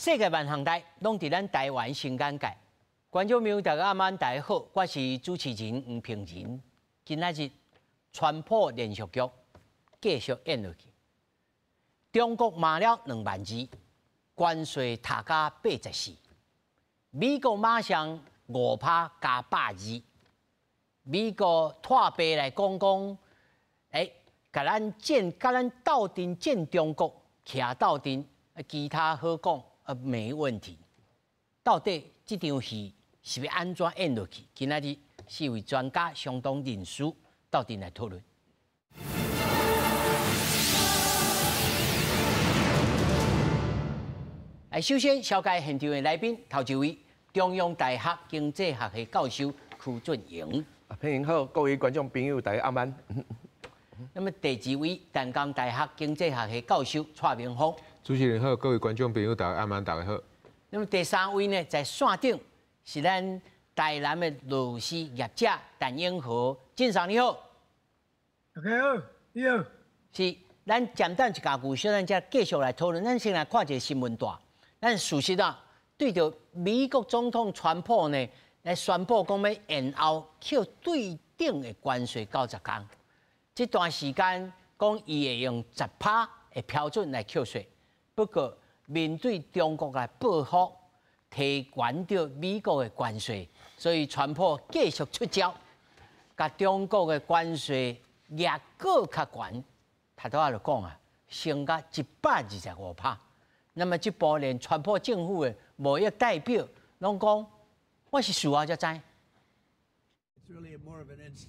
世界万行台拢伫咱台湾新眼界。观众朋友，大家晚安，大家好，我是主持人黄平仁。今仔日川普连续剧继续演落去，中国骂了2万字，关税塔加84，美国马上5%加82，美国拓白来讲，甲咱斗阵见中国，徛斗阵，其他好讲没问题。到底这场戏是要安怎演落去？今仔日4位专家相当人士斗阵来讨论。首先紹介現場的來賓，頭一位中央大學經濟學系教授邱俊榮。平平好，各位觀眾朋友，大家晚安。那麼第二位，淡江大學經濟學系教授蔡明峰。主持人好，各位觀眾朋友，大家晚安，大家好。那麼第三位呢，在線頂是咱台南的律師業者陳英和，先生你好。大家好，你好。是，咱簡單一家句，小咱再繼續來討論。咱先來看一個新聞大。咱事實啊，對着美國總統川普呢，來宣布講要延後扣對等的關稅90天。這段時間講伊會用10%的標準來扣稅，不過面對中國來報復，提懸着美國的關稅，所以川普繼續出招，甲中國的關稅壓個較懸。頭拄仔就講啊，升到125%。那麼這部連川普政府的貿易代表攏講，我是事後才知。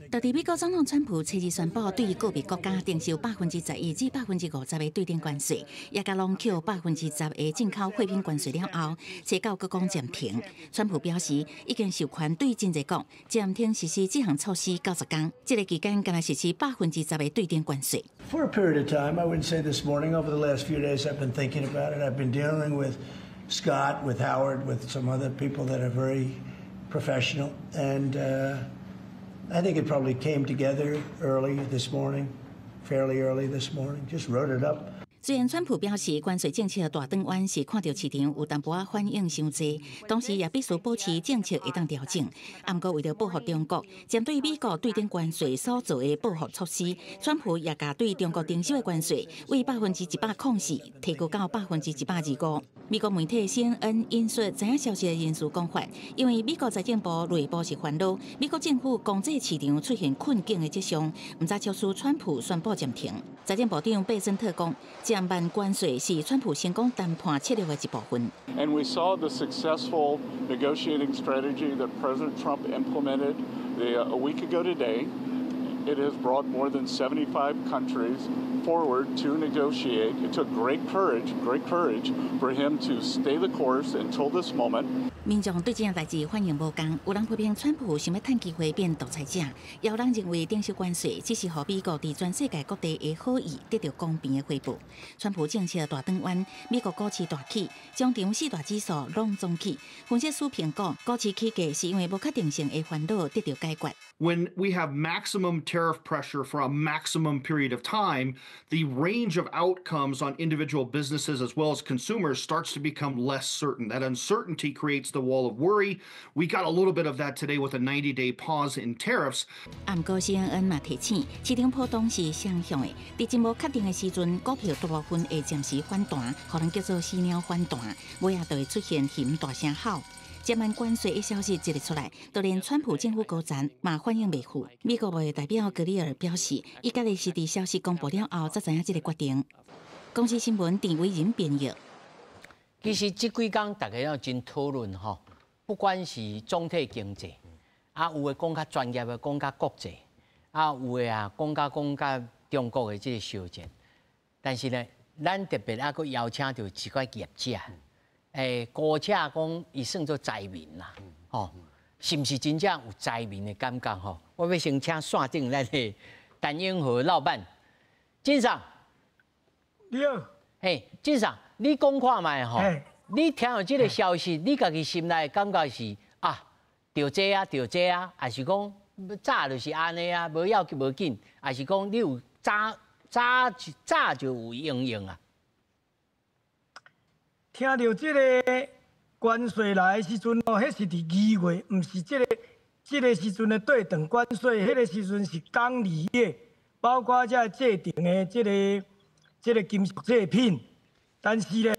到底美國總統川普初日宣布，對於個別國家徵收11%至50%的對等關稅，也加攏扣10%的進口貨品關稅了後，初九閣講暫停。川普表示，已經授權對真濟國暫停實施這項措施90天，這個期間，敢來實施10%的對等關稅。For a period of time, I wouldn't say this morning. Over the last few days, I've been thinking about it. I've been dealing with Scott, with Howard, with some other people that are very professional, and I think it probably came together early this morning, fairly early this morning. Just wrote it up. 雖然川普表示關稅政策大轉彎是看到市場有淡薄反應傷濟，同時也必須保持政策會當調整。不過為了保護中國，針對美國對等關稅所做的報復措施，川普也把對中國徵收的關稅為100%控制，提高到125%。美國媒體 CNN 引述知影消息的人士講法，因為美國財政部內部是煩惱，美國政府經濟市場出現困境的跡象，唔再超出川普宣布暫停。財政部長貝森特講，減慢關稅是川普成功談判策略的一部分。And we saw the successful negotiating strategy that President Trump implemented a week ago today. It has brought more than 75 countries forward to negotiate. It took great courage for him to stay the course until this moment. 民眾對這件代志反應無同，有人批評川普想要趁機會變獨裁者，也有人認為徵收關稅只是讓美國在全世界各地的好意得到公平的回報。川普政策大轉彎，美國股市大起，將4大指數攏總起。分析師評估，股市起價是因為無確定性的煩惱得到解決。When we have maximum tariff pressure for a maximum period of time, the range of outcomes on individual businesses as well as consumers starts to become less certain. That uncertainty creates the wall of worry. We got a little bit of that today with a 90-day pause in tariffs. 不過 CNN 嘛提醒，市場波動是雙向的，在真無確定的時陣，股票大部分會暫時反彈，可能叫做死鳥反彈，尾也就會出現嫌大聲吼。減慢關稅的消息一日出來，就連川普政府高層嘛反應袂赴。美國貿易代表格里爾表示，伊家己是佇消息公布了後才知影這個決定。公司新聞陳偉仁編譯。其實這幾天大家要真討論吼，不管是總體經濟，有的講較專業的講較國際，有的講較中國的這個修正。但是呢，咱特別還佫邀請到幾個業者。姑且講，伊算做財民啦，是毋是真正有財民的感覺吼？我要先請線頂咱的陳英和老闆，金生，你好。金生，你講看賣吼，你聽到這個消息，你家己心內感覺是着這啊，還是講早就是安尼啊，無要無緊，還是講你有早就有應用啊？听到这个关税来的时阵哦，迄是伫2月，毋是这个时阵的对等关税，迄个时阵是工业业，包括这制定的这个金属制品。但是咧，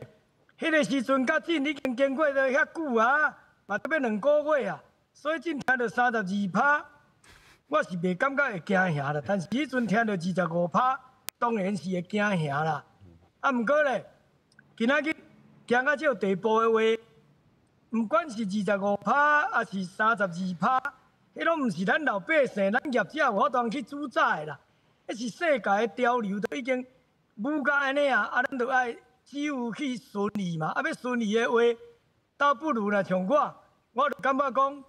迄个时阵甲进已经经过了遐久啊，嘛得要2个月啊，所以进听到32%，我是袂感觉会惊吓啦。但是迄阵听到25%，当然是会惊吓啦。啊，毋过咧，今仔日行到这个地步的话，毋管是25%还是32%，迄拢毋是咱老百姓、咱业者有法度去主宰啦。迄是世界的潮流，都已经舞到安尼啊，啊，咱就爱只有去顺利嘛。啊，要顺利的话，倒不如啦，像我就感觉讲，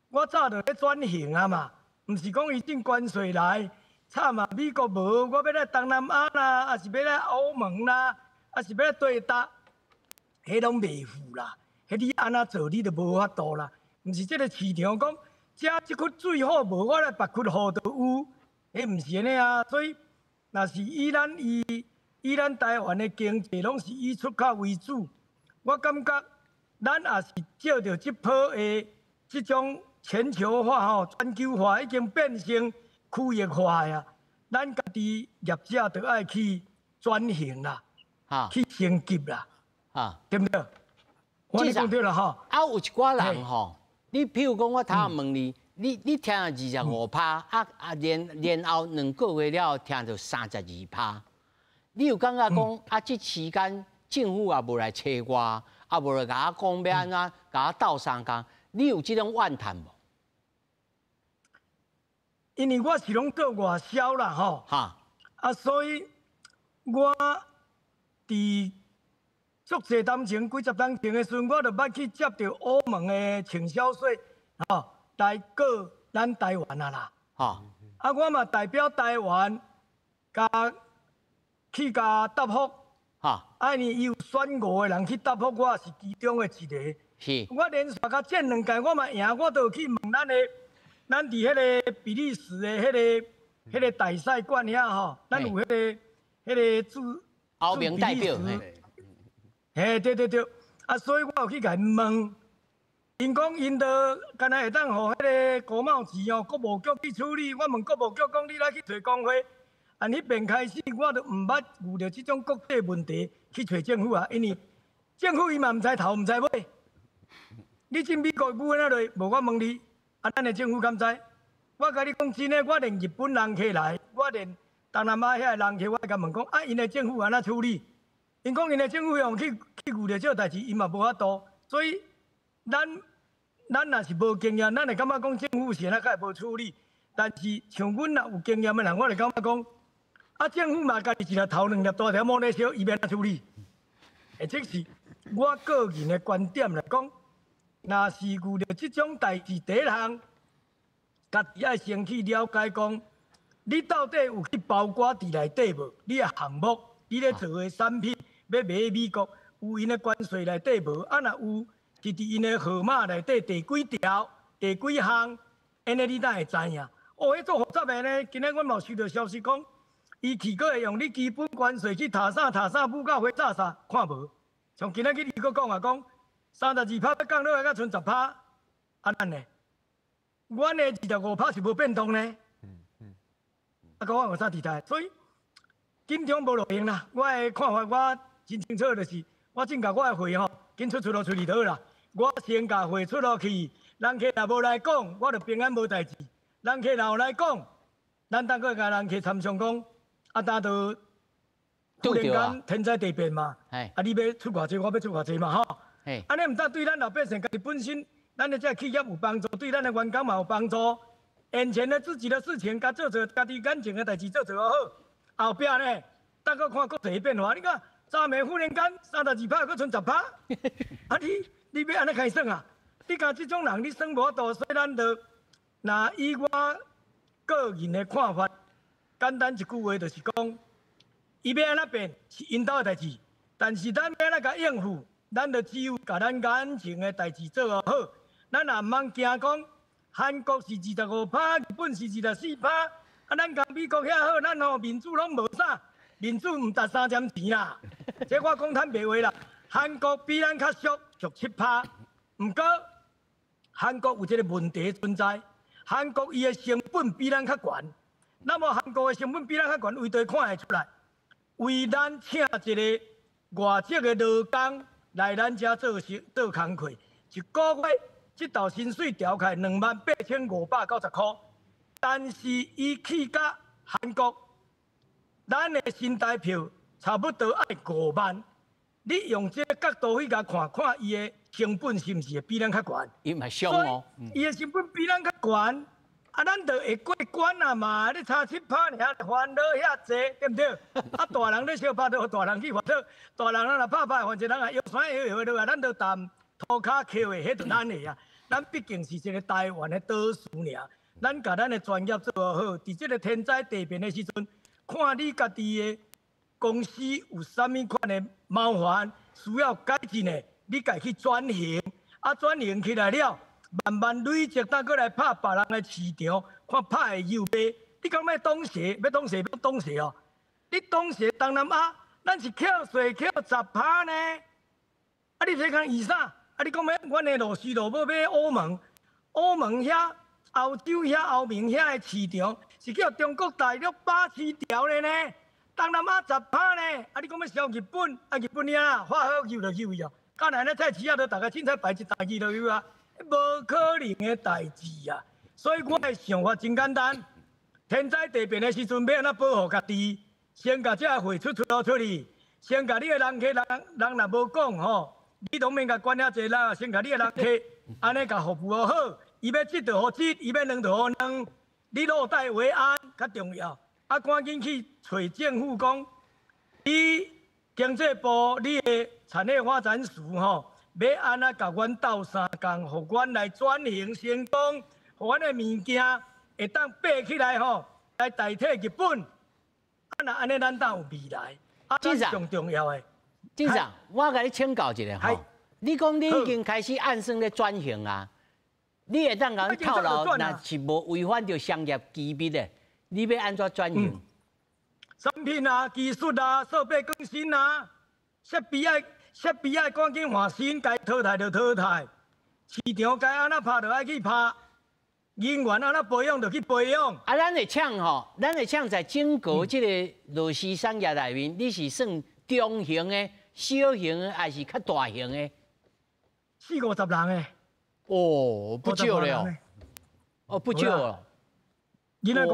我早就咧转型啊嘛，毋是讲伊进关税来，惨嘛，美国无，我要来东南亚啦，还是要来欧盟啦，还是要来对答，迄拢袂赴啦。迄你安怎做，你就无法度啦。毋是即个市场讲，这窟水好无，我来别窟好就有，迄毋是安尼啊。所以，若是以咱台湾的经济拢是以出口为主，我感觉咱也是照着即波的即种全球化吼、全球化已经变成区域化呀。咱家己业者就爱去转型啦，去升级啦，对不对？我讲对了哈。啊，有一寡人吼，你譬如讲，我头下问你，你听了25%，然后2个月了听到32%，你有感觉讲啊？这期间政府也无来找我，啊无来甲我讲要安怎，甲我斗相共，你有这种怨叹无？因为我是拢做外销啦吼，所以我伫足侪当前几十当前的时阵，我就捌去接到欧盟的倾销税，来告咱台湾啦。我嘛代表台湾，去答复。因为伊有选5个人去答复我，是其中的一个。是。我连续甲这2届我嘛赢，我都去问咱伫迄个比利时的迄个大使馆遐吼，咱有迄个驻欧盟代表。嘿，对，啊，所以我有去甲因问，因讲因就干那会当互迄个国贸局哦，国务局去处理。我问国务局讲，你来去找工会，啊，迄边开始我就毋捌遇到这种国际问题去找政府啊，因为政府伊嘛毋知头毋知尾。你进美国语安怎落？无我问你，啊，咱的政府敢知？我甲你讲真诶，我连日本人客来，我连东南亚遐个人客，我甲问讲，啊，因的政府安怎处理？因讲因的政府用去遇到这个代志，伊嘛无法度，所以咱若是无经验，咱会感觉讲政府是安怎较会无处理。但是像阮若有经验的人，我就感觉讲，啊，政府嘛家己一粒头2粒大条毛咧烧，伊要安怎处理？这是我个人的观点来讲，若是遇到这种代志，第一项，家己爱先去了解讲，你到底有去包裹伫内底无？你的项目，你咧做的产品。要卖美国有因的关税内底无？啊，若有，是伫因的号码内底第几条、第几项，安尼你才会知影。迄做复杂的呢？今日阮嘛收到消息讲，伊去阁会用你基本关税去塔啥补到火炸啥，看无。像今仔日伊阁讲32%要降落来，才剩10%，啊咱呢？阮的25%是无变动呢。啊，甲我有啥地带？所以紧张无路用啦。我的看法我。真清楚就是，我正甲我的会吼，紧出路处理好啦。我先甲会出落去，人客若无来讲，我就平安无代志。人客若有来讲，咱当个甲人客参详讲，啊，当就忽然间天灾地变嘛。啊，你要出偌济，我要出偌济嘛吼。安尼毋但对咱老百姓家己本身，咱的这企业有帮助，对咱的员工嘛有帮助。眼前的自己的事情，甲做家己眼前的代志做好。后壁呢，当个看国际变化，你看。昨暝忽然间32%，佫剩10%，啊你要安尼开算啊？你甲即种人你算无法度，所以咱就，若以我个人的看法，简单一句话就是讲，伊要安怎变是因兜的代志，但是咱要安怎甲应付，咱就只有甲咱眼前的代志做好。咱也毋通惊讲，韩国是25%，日本是24%，啊咱甲美国遐好，咱吼民主拢无啥。民主毋值3点钱啦，这我讲坦白话啦。韩国比咱较俗，俗7%。不过韩国有一个问题存在，韩国伊的成本比咱较悬。那么韩国的成本比咱较悬，为着看会出来，为咱请一个外籍的劳工来咱遮做工课，一个月这道薪水调开28590块，但是伊去到韩国，咱的新台票差不多爱5万。你用这个角度去甲看，看伊的成本是毋是会比咱较悬？伊嘛凶哦，伊的成本比咱较悬，啊，咱就会过关啊嘛，你差7%尔，烦恼遐济，对不对？啊，大人咧小拍就大人去烦恼，大人咱若拍，反正咱也摇山摇落来，咱就淡涂骹扣的，迄就咱的啊。咱毕竟是一个台湾的岛屿尔，咱甲咱的专业做好，伫这个天灾地变的时阵，看你家己的公司有啥物款的麻烦需要改进的，你家去转型，啊，转型起来了。慢慢累积，再过来拍别人的市场，看拍会又卖。你讲要懂事，要懂事，要懂事哦。你懂事当然啊，咱是扣税扣10%呢。啊，你这讲意啥？啊，你讲要阮的螺丝螺要买欧盟，欧盟遐、欧洲遐、欧盟遐的市场是叫中国大陆把持条的呢。当然啊10%呢。啊，你讲要销日本，啊日本遐发好油就油去哦。刚才咧菜市啊，都大家凊彩摆一大支就有啊。无可能的代志啊！所以我的想法真简单：天灾地变的时阵，要安怎保护家己？先把这货出去，先把你的人客人若无讲吼，你都免甲管遐济啦。先把你的人客安尼甲服务好，伊要1就好1，伊要2就好2，你落袋为安较重要。啊，赶紧去找政府讲，你经济部你的产业发展署吼。要安怎甲阮斗相共，互阮来转型成功，互阮的物件会当爬起来吼，来代替日本。啊，那安尼咱才有未来。啊，这是上重要的。警长，我甲你请教一下吼，你讲你已经开始暗算咧转型啊？你会当甲阮透露，若是无违反着商业机密的，你要安怎转型？产品啊、技术啊、设备更新啊、设备爱赶紧换新，该淘汰就淘汰，市场该安怎拍就爱去拍，人员安怎培养就去培养。啊，咱会抢吼，咱会抢在整个这个螺丝产业内面，你是算中型的、小型的，还是较大型的？40-50人的。哦，不少了哦。哦，不少了。哦，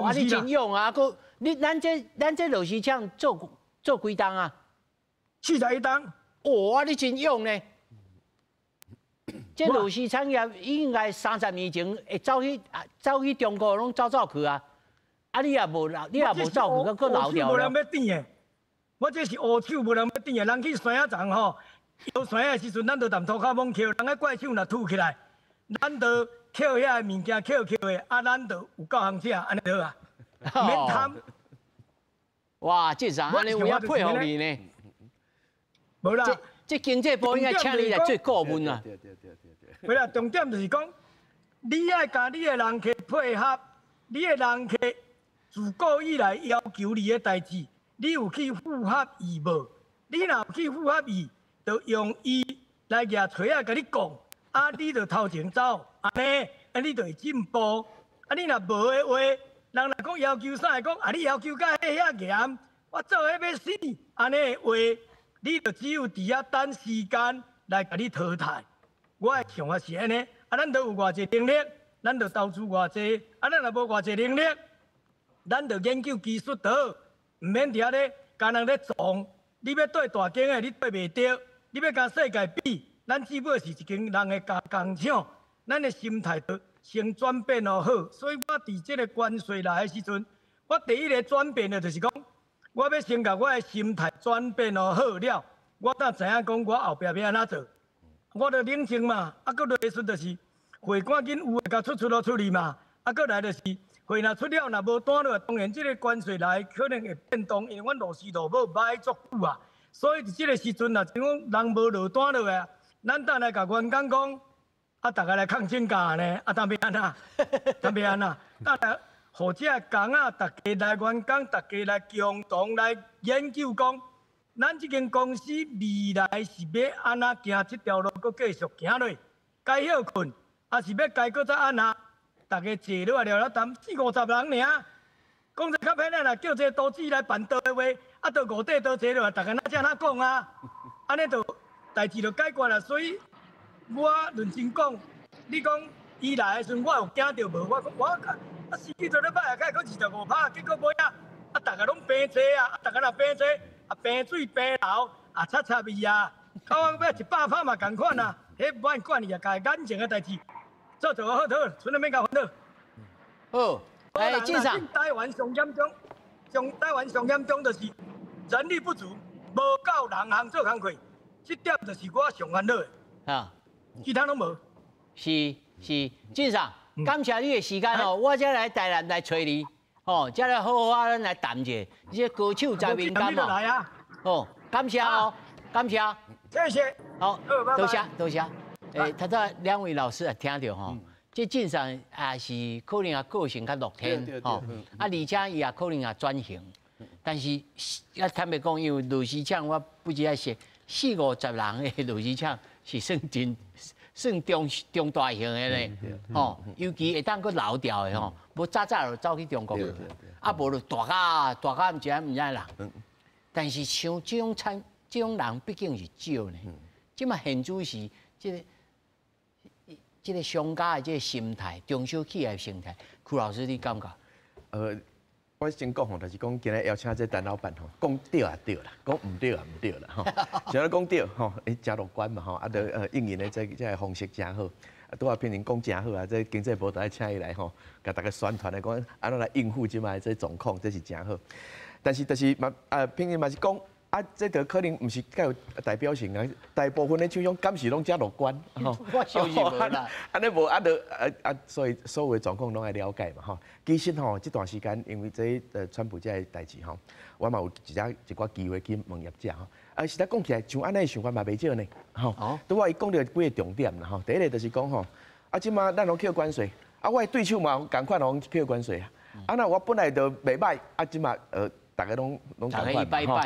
啊，你真勇啊！佮你咱这螺丝厂做几档啊？41档。哦，啊，你真勇呢！这螺丝产业应该30年前会走去中国，拢走去啊！啊，你也无走去，佮老掉了。无人要点的，我这是乌手无人要点的。人去山仔站吼，摇山的时阵，咱就淡涂骹猛扣，人个怪手若吐起来，咱就扣遐物件扣的，啊，咱就有够行车，安尼好啊，免贪。哇，这啥安尼有影配合你呢？无啦，这经济部应该请你来做顾问啊。对啦，重点就是讲，你爱甲你的人客配合，你的人客自古以来要求你的代志，你有去符合伊无？你若有去符合伊，就用伊来举锤啊，甲你讲，啊，你就头前走，安尼，啊，你就会进步。啊，你若无的话，人若讲要求啥，讲啊，你要求甲遐严，我做迄要死，安尼的话。你就只有伫遐等时间来甲你淘汰。我的想法是安尼，啊，咱都有偌济能力，咱就投资偌济，啊，咱若无偌济能力，咱就研究技术倒，唔免伫遐咧，干人咧撞。你要对大间的，你对袂着；你要甲世界比，咱只不过是一间人的工厂，咱的心态就先转变好。所以我伫这个关税来的时阵，我第一个转变的就是讲。我要先把我的心态转变好了，我才知影讲我后壁要安怎做。我就冷静嘛，啊，搁落时就是会赶紧有诶，甲出去嘛，啊，搁来就是会若出了，若无单落，当然这个关税来可能会变动，因为阮螺丝螺母歹足久啊，所以伫这个时阵若像讲人无落单落诶，咱等来甲员工讲，啊，大家来抗争价呢，啊，当要安怎？等来。或者工啊，大家来员工，大家来共同来研究讲，咱这间公司未来是要安怎行这条路，搁继续行落？该休困，还是要该搁再安怎？大家坐落来聊聊谈，40-50人尔。讲者较歹啦，叫这都市来办道的话，啊，到5底都坐落来，大家哪只哪讲啊？安尼就代志就解决啦。所以，我认真讲，你讲伊来的时阵，我有惊到无？我司机做咧摆，开搁25趴，结果尾啊，大家拢平坐啊，大家若平坐，平水平流，擦擦味啊，到尾要100趴嘛共款啊，迄无按管伊啊，家眼前的代志，做好好，剩了免甲烦恼。好。哎，进场。台湾上严重就是人力不足，无够人行做工课，这点就是我上烦恼的。啊，其他拢无。是，进场。感谢你的时间哦，我才来台南来找你，哦，才来好好咱来谈者，这歌手在民间嘛。来啊！哦，感谢哦，感谢。谢谢。好，多谢。诶，他这2位老师也听到吼。这正常也是可能也个性较乐天吼，而且伊也可能也转型，但是坦白讲，因为螺丝厂我不知道是40-50人的螺丝厂是算中大型的咧，吼，尤其会当佫老调的吼，无早就走去中国去，啊无就大家唔知人，但是像这种人毕竟是少呢，即嘛现主是这个商家的这个心态，中小企业的心态，曲老师你感觉？我先讲吼，就是讲今日邀请这陈老板吼，讲对也对啦，讲唔对也唔对啦吼。像咧讲对吼，真乐观嘛吼，啊，都应用的这个方式真好。拄啊，平常讲真好啊，这经济部都爱请伊来吼，甲大家宣传来讲，安怎来应付即卖这状况，这是真好。但是就是嘛，平常嘛是讲。啊，这个可能唔是较有代表性啊，大部分的厂商敢是拢遮乐观，吼。我相信无啦。安尼无所以所有的状况拢爱了解嘛，吼。其实吼，这段时间因为这川普这个代志吼，我嘛有一寡机会去问业者吼。实在讲起来，像安尼想法嘛袂少呢，吼。拄我伊讲到几个重点啦，吼。第一个就是讲吼，即马咱拢扣关税，我的对手嘛共款拢扣关税啊。那我本来就袂歹，即马大家拢共款嘛，吼，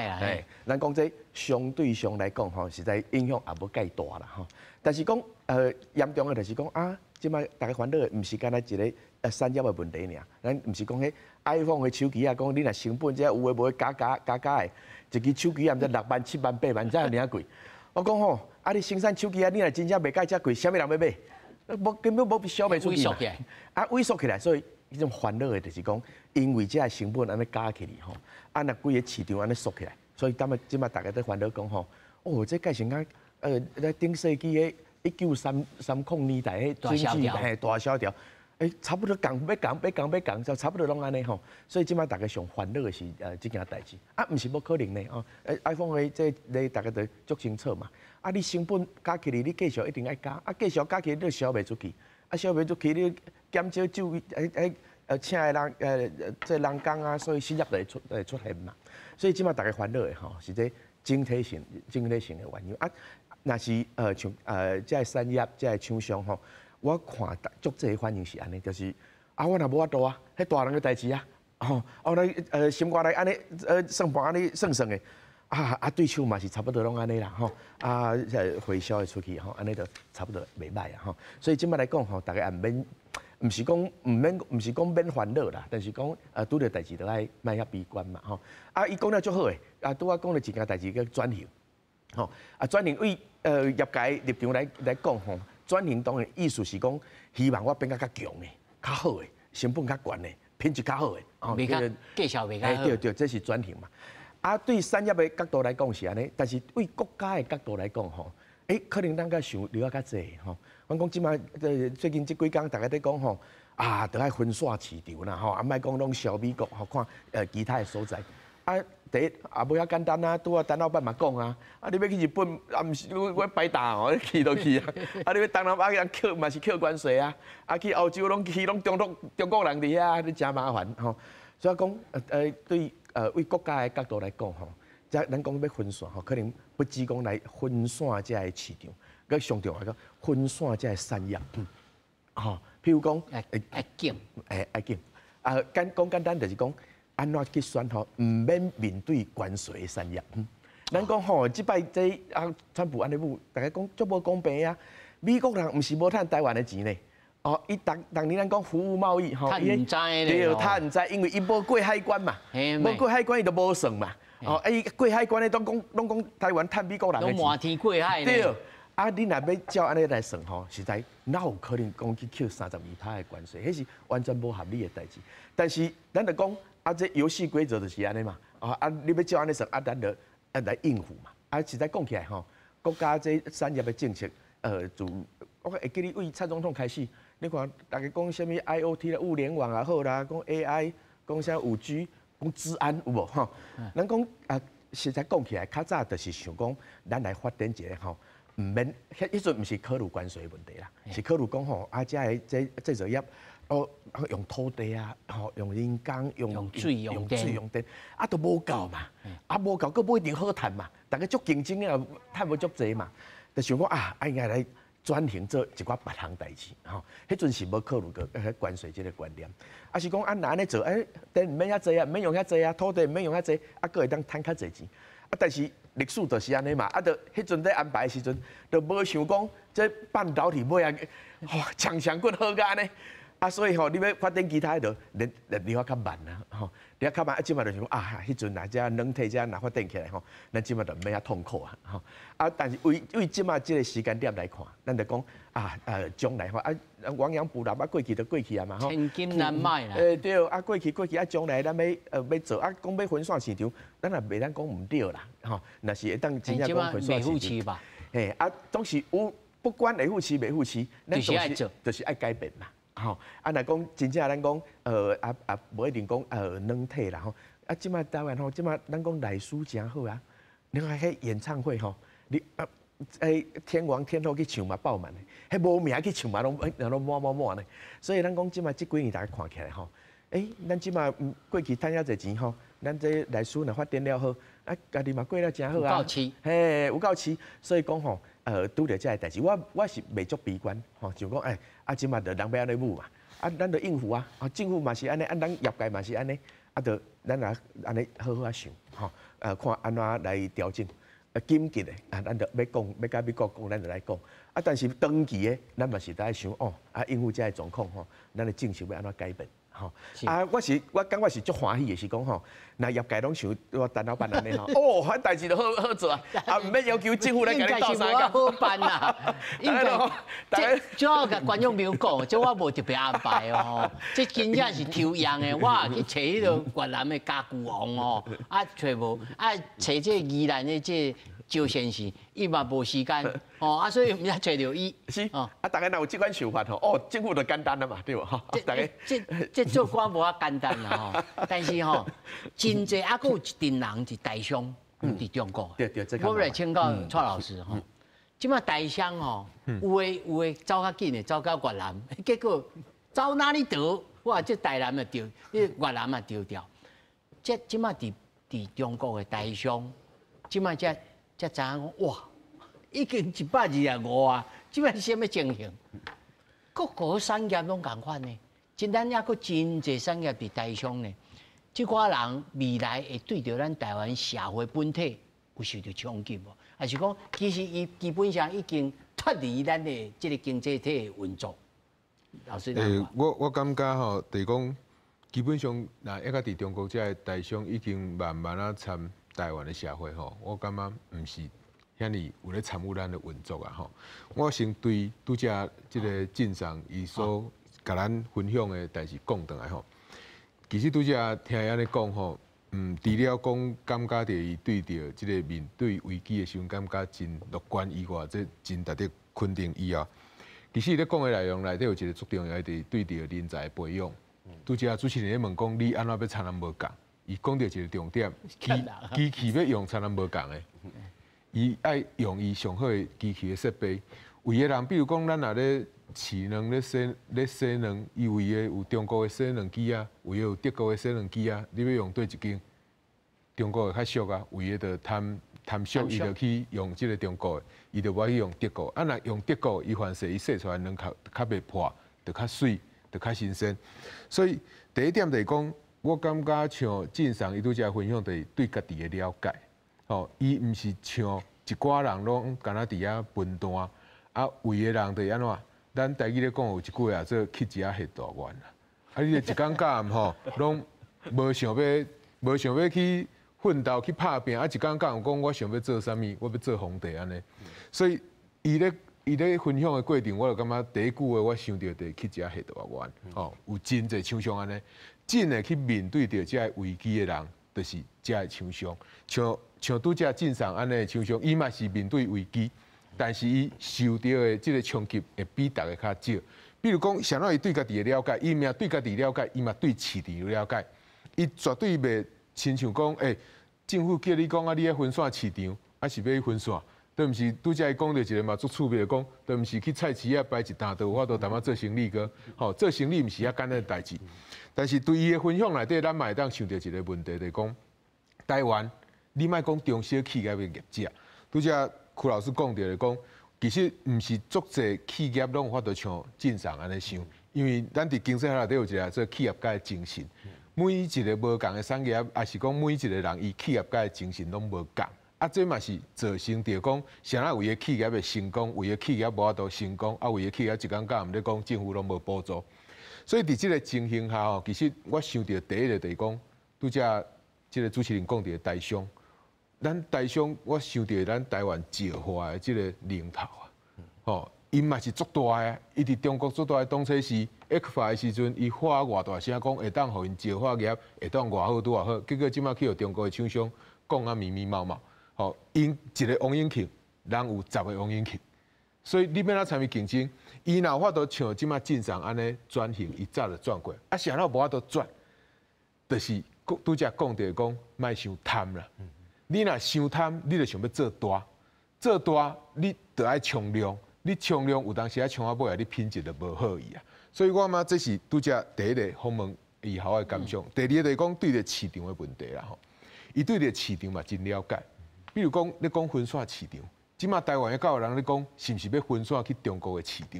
咱讲这相对上来讲吼，实在影响也无介大啦，吼。但是讲严重的就是讲即摆大家烦恼的毋是干那一个产业的问题尔，咱毋是讲迄 iPhone 的手机啊，讲你若成本这有诶无加的，一支手机啊，毋知6万、7万、8万，才尔贵。我讲吼，你生产手机啊，你若真正袂介遮贵，啥物人要买？根本无消卖出去嘛。萎缩起来，所以。迄种烦恼的，就是讲，因为这个成本安尼加起嚟吼，若规个市场安尼缩起来，所以即马大家都烦恼讲吼，这介像顶世纪的1930年代迄大萧条，大萧条，差不多要讲，就差不多拢安尼吼。所以即马大家上烦恼的是这件代志，毋是无可能呢哦。iPhone 的这你大家都足清楚嘛，你成本加起嚟，你继续一定爱加，继续加起来你就销袂出去，销袂出去你。减少就请的人这人工啊，所以失业就会出现嘛。所以即马大家烦恼的吼，是这整体性的原因若是像这个产业、这个厂商吼，我看足济反应是安尼，就是我若无法度啊，迄大人的代志啊，来心肝来安尼算盘安尼算的。对手嘛是差不多拢安尼啦，吼，回销的出去吼，安尼就差不多袂歹啊，吼。所以即摆来讲吼，大家也免，毋是讲免烦恼啦，但是讲拄着代志就爱莫遐悲观嘛，吼。伊讲了足好诶，拄我讲了一件代志叫转型，吼，转型为业界立场来讲吼，转型当然意思是讲希望我变较强诶，较好诶，成本较悬诶，品质较好诶，袂较介绍袂较好。对，这是转型嘛。对产业的角度来讲是安尼，但是为国家的角度来讲吼，可能咱较想了较济吼。我讲即摆最近这几工大家在讲吼，就爱分散市场啦吼，莫讲拢小美国吼，看其他的所在。第一无遐简单啊，拄陈老板嘛讲你要去日本，毋是我白搭哦，去就去啊。你要东南亚人扣嘛是扣关税啊，去欧洲拢中国人伫遐，你真麻烦吼。所以讲对。为国家的角度来讲吼，咱讲要分散吼，可能不只讲来分散这个市场，佮上重要讲分散这个产业，譬如讲爱紧，讲简单就是讲安怎去选吼，唔免面对关税的产业，咱讲吼，即摆这川普安尼舞，大家讲足无公平啊！美国人毋是无趁台湾的钱呢。哦，伊当年咱讲服务贸易吼，他唔知咧，对，他唔知，因为伊无过海关嘛，无过海关伊就无算嘛。哦，伊过海关咧，拢讲台湾趁美国人的钱。都满天过海对，啊，你若要照安尼来算吼，实在哪有可能讲去扣32%的关税？迄是完全无合理的代志。但是咱就讲，啊，这游戏规则就是安尼嘛。啊，你要照安尼算，啊，咱就来应付嘛。啊，实在讲起来吼，国家这产业的政策，自我会记你为蔡总统开始。你看，大家讲什么 IoT 啦、物联网也好啦，讲 AI， 讲啥5G， 讲治安有无吼？咱讲实在讲起来，较早就是想讲，咱来发展一个吼，唔免迄阵唔是考虑关税问题啦，是考虑讲吼，啊，这制造业哦，用土地啊，吼，用人工、用水、用电，啊，都无够嘛，啊，无够，佫不一定好赚嘛，大家足竞争啊，赚无足济嘛，就想讲啊，应该来。转型做一寡别项代志，吼，迄阵是无考虑过关税这个观念，啊是讲安尼做，电唔免遐济啊，唔免用遐济啊，土地唔免用遐济，啊，佫会当趁较济钱，啊，但是历史就是安尼嘛，啊，就迄阵在安排的时阵，就无想讲这半导体买啊，吼，强骨好个安尼，啊，所以吼，你要发展其他就离我较慢啦，吼，离我较慢，啊，即马就想啊，迄阵啊，这软体这若发展起来吼，咱即马就唔免遐痛苦啊，吼。啊，但是为即马即个时间点来看，咱就讲将来吼亡羊补牢啊，过去就过去啊嘛吼。千金难买啦。对，啊过去啊，将来咱要做啊，讲要分散市场，咱也袂当讲唔对啦，吼。若是会当真正讲分散市场。吧。啊，总是有不管会付起袂付起，咱就是爱改变嘛，吼。啊，若讲真正咱讲无一定讲软体啦吼。啊，即马台湾吼，即马咱讲内需真好啊，你看迄演唱会吼。你天王天后去唱嘛爆满的，迄无名去唱嘛拢满呢。所以咱讲即马即几年大家看起来吼，咱即马过去趁遐侪钱吼，咱这内需若发展了好，啊家己嘛过了真好啊。有够市，有够市，所以讲吼，拄着这个代志，我是袂足悲观吼，就讲即马就人要安尼舞嘛，啊咱就应付啊，政府嘛是安尼，咱业界嘛是安尼，啊就咱也安尼好好想吼，看安怎来调整。紧急的咱就要讲，要甲美国讲，咱就来讲。啊，但是长期的，咱嘛是在想应付这个状况吼，咱的政策要安怎改变吼。我感觉是足欢喜的，是讲吼，那业界拢想我陈老板安尼吼，迄代志就好做啊，唔免要求政府来甲你斗相好办啦。应该，即我甲观众朋友讲，即我无特别安排哦。即真正是抽样的，我去找迄个越南的家具王哦，找无，找这宜兰的这周先生，伊嘛无时间哦，所以毋才找着伊。是大家若有即款想法吼，政府就简单了嘛，对无？大家这做官无遐简单啦吼，但是吼，真济还佫有一群人是台商伫中国。对，我来请教蔡老师吼，即马台商吼，有诶走较紧诶，走到越南，结果走哪里逃？哇，这台南嘛丢，越南嘛丢掉。即马伫中国诶台商，即马才知影讲哇，已经125啊，即摆是啥物情形？各个产业拢共款呢，咱也佫真济产业伫台商呢。即寡人未来会对着咱台湾社会本体有受到冲击无？还是讲其实伊基本上已经脱离咱的即个经济体的运作？老师，我感觉吼，就是讲基本上，那一个伫中国这台商已经慢慢啊参台湾的社会吼，我感觉毋是遐尼有咧参与咱的运作啊吼。我先对拄则即个晋商伊所甲咱分享的代志讲倒来吼。其实拄则听伊安尼讲吼，除了讲感觉着伊对着即个面对危机的时阵感觉真乐观以外，这真值得肯定以后，其实咧讲的内容内底有一个足重要的对着人才培养。拄则主持人咧问讲，你安怎要参咱无共？伊讲到一个重点，机器要用参咱无共的，伊爱用伊上好的机器的设备。有的人，比如讲咱若咧饲卵咧洗卵，伊有伊的有中国的洗卵机啊，有有德国的洗卵机啊，你要用对一间中国的较俗啊，有的就贪俗，伊就去用即个中国的，伊就无去用德国。啊，若用德国，伊凡是伊洗出来卵较袂破，就较水，就较新鲜。所以第一点就是讲，我感觉像晋商伊拄则分享，就是对家己的了解。吼，伊毋是像一寡人拢敢若伫遐分担，啊，为的人就是安怎？咱台语咧讲有一句啊，做乞食下大愿啦。啊，你一工到暗吼，拢无想要去奋斗去拍拼，啊，一工到暗讲我想要做啥物，我要做皇帝安尼。所以伊咧分享的过程，我就感觉第一句话我想到就是乞食下大愿。吼，有真侪厂商安尼，真诶去面对着这危机的人，就是这个厂商。像拄则晋上安尼的厂商，伊嘛是面对危机，但是伊受到的这个冲击会比大家较少。比如讲，谁让伊对家己的了解，伊嘛对家己了解，伊嘛对市场有了解，伊绝对袂亲像讲，政府叫你讲啊，你要分散市场，还是要去分散？都毋是拄则伊讲到一个嘛，足趣味的讲，都毋是去菜市啊摆一摊，都有法度淡仔做生意个。吼，做生意毋是遐简单的代志。但是对伊的分享内底，咱嘛会当想到一个问题，就是讲，台湾你莫讲中小企业的业者，拄则曲老师讲到的讲，其实毋是足侪企业拢有法度像晋上安尼想，因为咱伫经济学内底有一个做企业家的精神，每一个无共的产业，也是讲每一个人伊企业家的精神拢无共。啊，这嘛是造成着讲，谁人为个企业的成功，为个企业无法度成功，啊，为个企业一工到暗咧讲政府拢无补助，所以伫即个情形下吼，其实我想到第一个就是讲，拄则即个主持人讲到台商，咱台商我想到咱台湾石化的即个龙头啊，吼，因嘛是足大个，伊伫中国足大个当初是 ECFA 的时阵，伊花偌大声讲会当互因石化业会当偌好拄偌好，结果即马去互中国的厂商讲啊咪咪毛毛。吼，因一个王永庆，人有10个王永庆，所以你要哪参与竞争？伊若有法度像即马晋上安尼转型，伊早就转过。啊，谁若无法度转，就是拄则讲着讲，莫伤贪啦。你若伤贪，你就想要做大，做大你就爱冲量，你冲量有当时啊冲到尾啊，你品质就无好伊啊。所以我嘛，这是拄则第一个访问以后的感想。第二个就是讲对着市场的问题啦吼，伊对着市场嘛真了解。比如讲，你讲分散市场，即马台湾的教人咧讲，是毋是要分散去中国的市场？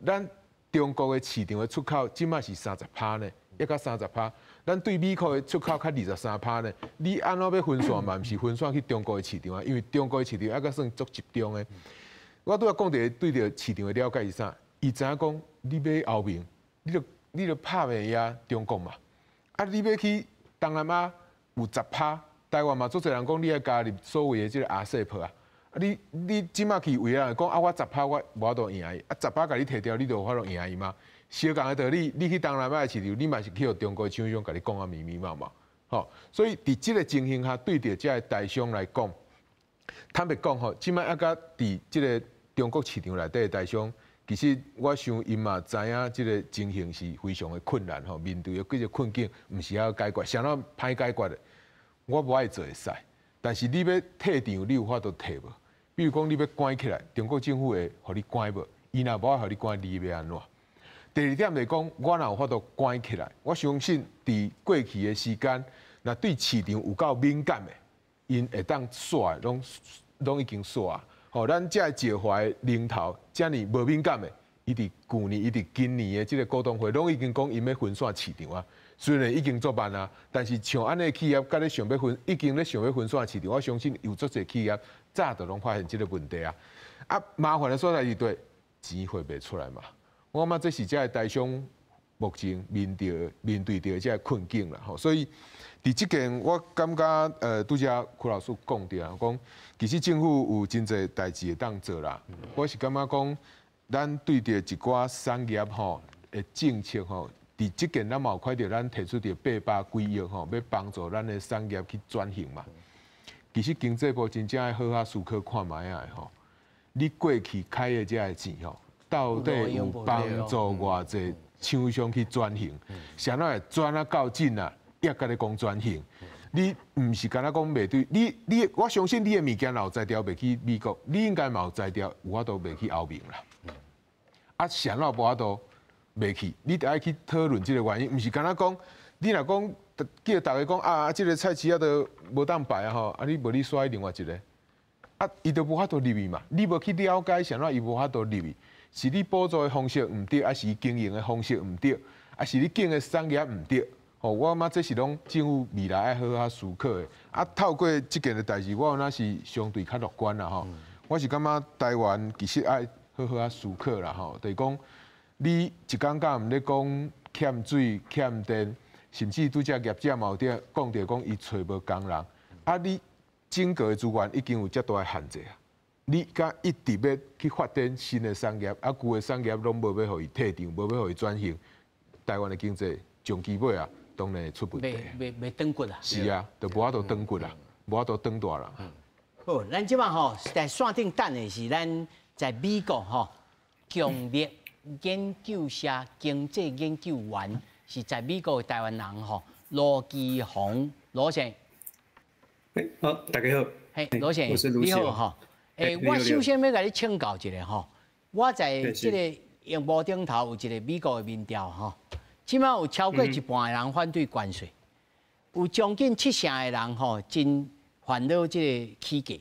咱中国的市场的出口，即马是30%呢，抑到30%。咱对美国的出口较23%呢。你安怎要分散嘛？毋是分散去中国的市场啊？因为中国的市场抑个算足集中的。我拄仔讲着对着市场的了解是啥？伊知影讲，你买后面，你就拍袂赢中国嘛？啊，你要去东南亚有10%。台湾嘛，足侪人讲你爱加入所谓的即个RCEP啊，你即马去为人讲啊，我10%我无法度赢伊，啊10%甲你摕掉，你就有法度赢伊吗？相共的道理，你去东南亚的市场，你嘛是去互中国厂商甲你讲啊咪咪毛毛，吼，所以伫即个情形下，对着即个台商来讲，坦白讲吼，即马啊甲伫即个中国市场内底的台商，其实我想因嘛知影即个情形是非常的困难吼，面对的几个困境，毋是晓解决，啥物歹解决的。我无爱做会使，但是你要退场，你有法度退无？比如讲，你要关起来，中国政府会互你关无？伊若无爱互你关，你要安怎？第二点就是讲，我若有法度关起来，我相信伫过去的时间，若对市场有够敏感的，因会当煞，拢已经煞。吼，咱遮石化的龙头，遮尔无敏感的，伊伫去年、伊伫今年的即个股东会，拢已经讲因要分散市场啊。虽然已经做慢啊，但是像安尼企业，甲咧想要已经咧想要分散市场，我相信有足侪企业早就拢发现即个问题啊。啊，麻烦的所在是对钱汇袂出来嘛。我感觉这是遮台商目前面对着遮困境啦。吼，所以伫即件我感觉拄则曲老师讲着啊，讲其实政府有真侪代志会当做啦。我是感觉讲，咱对着一寡产业吼的政策吼。伫即件咱嘛有看到，咱提出着800几亿吼，要帮助咱的产业去转型嘛。其实经济部真正爱好好思考看卖啊吼，你过去开的这个钱吼，到底有帮助偌济厂商去转型？谁哪会转啊够紧啊？也甲你讲转型，你毋是干那讲袂对，你我相信你的物件有才调袂去美国，你应该嘛有才调，有法度袂去欧盟啦。啊，谁哪无法度？袂去，你得爱去讨论这个原因，毋是干那讲，你若讲叫大家讲啊，这个菜市啊都无当摆啊吼，啊你无你刷另外一个，啊伊都无法度入去嘛，你无去了解啥伊无法度入去，是你补助的方式毋对，还是经营的方式毋对，还是你经的产业毋对，我嘛这是拢政府未来爱好好思考的。啊，透过这件的代志，我那是相对较乐观啦吼。我是感觉台湾其实爱好好思考啦吼，就是讲你一天到晚咧讲欠水、欠电，甚至拄只业者嘛有伫讲着讲伊找无工人，啊你整个的资源已经有遮大的限制啊。你敢一直要去发展新的产业，啊旧的产业拢无要互伊退场，无要互伊转型，台湾的经济长期尾啊，当然会出问题。未登骨啊。是啊，就无法度登骨啦，无法度登大啦。好，咱即摆吼在线顶等的是咱在美国吼强烈研究社经济研究员，是在美国的台湾人吼罗基宏罗先。好，大家好。嘿，罗先，你好吼。我首先要甲你请教一下吼，我在即个荧幕顶头有一个美国的民调吼，即摆有超过一半的人反对关税，有将近70%的人吼真烦恼即个起价，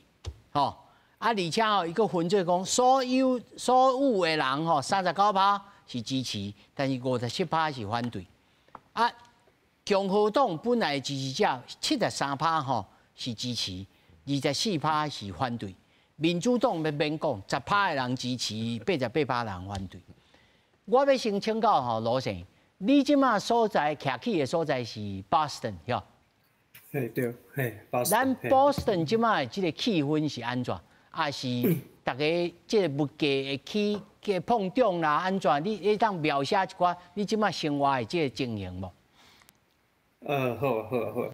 吼而且吼伊个分做讲所有的人吼39%是支持，但是57%是反对。啊，共和党本来支持者73%吼是支持，24%是反对。民主党要免讲，10%的人支持，88%人反对。我要先请教吼罗先，你即马所在徛起的所在是 Boston 哟？嘿对，嘿 Boston。咱 Boston 即马即个气氛是安怎？还是大家即个物价会起个碰撞啦？安怎？你当描写一寡你即马生活的即个情形无？好。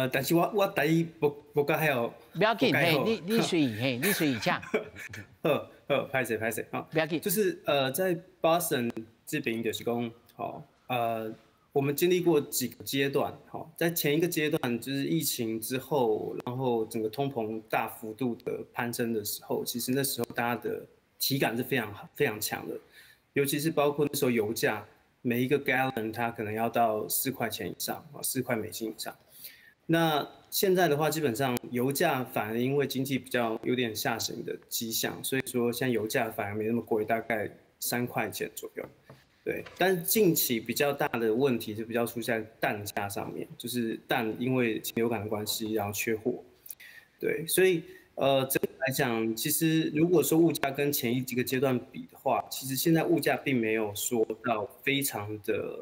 但是我台语不够好。不要紧，嘿，你随意，嘿，你随意请。好，拍摄好。不要紧。就是在 Boston 这边就是讲，我们经历过几个阶段，在前一个阶段就是疫情之后，然后整个通膨大幅度的攀升的时候，其实那时候大家的体感是非常强的，尤其是包括那时候油价，每一个 gallon 它可能要到4块钱以上，4块美金以上。那现在的话，基本上油价反而因为经济比较有点下行的迹象，所以说现在油价反而没那么贵，大概3块钱左右。对，但是近期比较大的问题是比较出现在蛋价上面，就是蛋因为禽流感的关系，然后缺货。对，所以整体来讲，其实如果说物价跟前几个阶段比的话，其实现在物价并没有说到非常的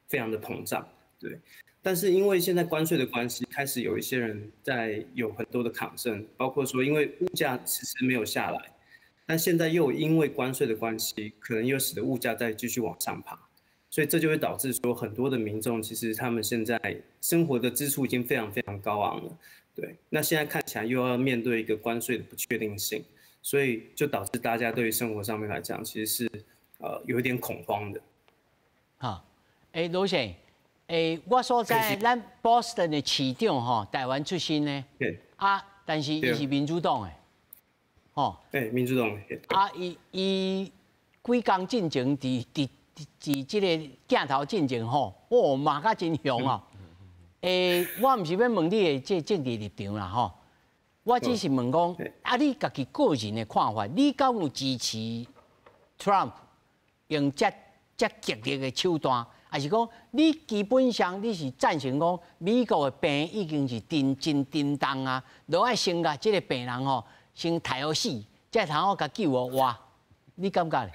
膨胀，对。但是因为现在关税的关系，开始有一些人在有很多的抗争，包括说因为物价迟迟没有下来，但现在又因为关税的关系，可能又使得物价再继续往上爬，所以这就会导致说很多的民众其实他们现在生活的支出已经非常高昂了，对。那现在看起来又要面对一个关税的不确定性，所以就导致大家对于生活上面来讲，其实是有一点恐慌的。好，罗先。我所在咱 Boston 的市长吼，台湾出身呢。对。但是伊是民主党的，吼。对，民主党。伊几工进前，伫即个镜头进前吼，骂甲真凶哦。我毋是要问你的这政治立场啦吼，我只是问讲，你家己个人的看法，你敢有支持 Trump 用遮激烈的手段？还是讲，你基本上你是赞成讲美国的病已经是真震动啊，都爱先甲这个病人吼先抬好死，才通好甲救活。你感觉咧？